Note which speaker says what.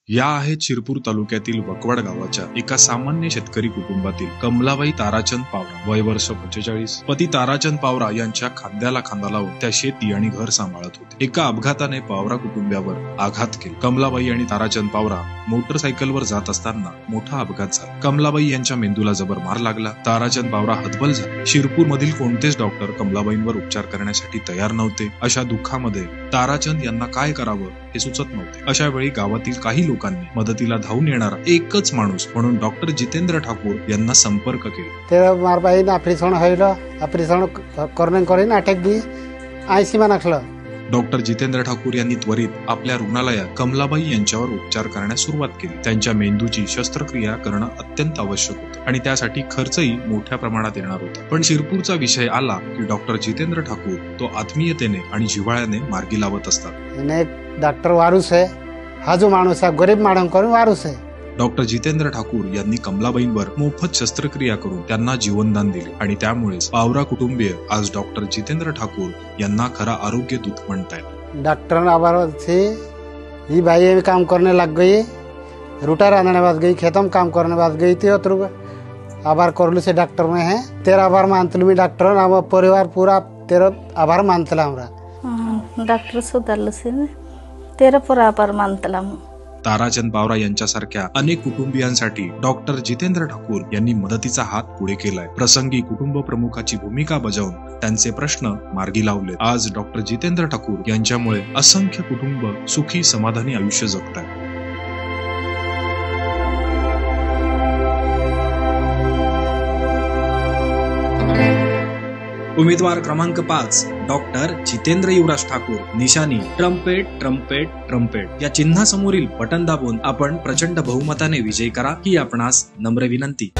Speaker 1: या आहेत शिरपूर तालुक्यातील वकवाड गावाच्या एका सामान्य शेतकरी कुटुंबातील कमलाबाई ताराचंद पावरा, वय वर्ष 45, पती ताराचंद पावरा यांच्या खांद्याला खांदा लावून त्या शेती आणि घर सांभाळत होते. एका अपघाताने पावरा कुटुंबावर आघात केला. कमलाबाई आणि ताराचंद पावरा मोटरसायकलवर जात असताना मोठा अपघात झाला. कमलाबाई यांच्या मेंदूला जबर मार लागला. ताराचंद पावरा हतबल झाले. शिरपूर मधील कोणतेच डॉक्टर कमलाबाईंवर उपचार करण्यासाठी तयार नव्हते. अशा दुःखामध्ये ताराचंद यांना काय करावं हे सुचत नव्हते. अशा वेळी गावातील काही लोकांनी मदतीला धावून येणारा एकच माणूस म्हणून डॉक्टर जितेंद्र ठाकूर यांना संपर्क केला.
Speaker 2: तेरा मार बाईन ऑपरेशन करने करीन अटॅक दी आयसी मा नाखलं.
Speaker 1: डॉक्टर जितेंद्र ठाकूर यांनी त्वरित आपल्या रुग्णालयात कमलाबाई यांच्यावर उपचार करण्यास सुरुवात केली. त्यांच्या मेंदूची शस्त्रक्रिया करणं अत्यंत आवश्यक होतं आणि त्यासाठी खर्चही मोठ्या प्रमाणात येणार होता. पण शिरपूरचा विषय आला की डॉक्टर जितेंद्र ठाकूर तो आत्मीयतेने आणि जिव्हाळ्याने मार्गी लावत असतात.
Speaker 2: डॉक्टर वारूस आहे, हा जो माणूस आहे गरीब माणूस वारूस आहे.
Speaker 1: डॉक्टर जितेंद्र ठाकूर यांनी कमलाबाईंवर मोफत शस्त्रक्रिया करून त्यांना जीवनदान दिले आणि त्यामुळेच पावरा कुटुंबीय आज डॉक्टर जितेंद्र ठाकूर यांना खरा आरोग्य दूत म्हणतायत.
Speaker 2: डॉक्टर आभार से ही भाई काम करने लग गई, रूटर आने बाद गई, खेतम काम करने बाद गई थी. आभार करलू से डॉक्टर में है तेरा आभार मानतलू मी डॉक्टर परिवार पूरा तेरा आभार मानतला हमरा
Speaker 3: डॉक्टर सुधारलं से तेरा पूरा आभार मानतला.
Speaker 1: ताराचंद पावरा यांच्यासारख्या अनेक कुटुंबियांसाठी डॉक्टर जितेंद्र ठाकूर यांनी मदतीचा हात पुढे केलाय. प्रसंगी कुटुंब प्रमुखाची भूमिका बजावून त्यांचे प्रश्न मार्गी लावले. आज डॉक्टर जितेंद्र ठाकूर यांच्यामुळे असंख्य कुटुंब सुखी समाधानी आयुष्य जगतात.
Speaker 4: उमेदवार क्रमांक 5 डॉक्टर जितेंद्र युवराज ठाकूर. निशाणी ट्रम्पेट ट्रम्पेट ट्रम्पेट या चिन्हासमोरील बटन दाबून आपण प्रचंड बहुमताने विजयी करा ही आपणास नम्र विनंती.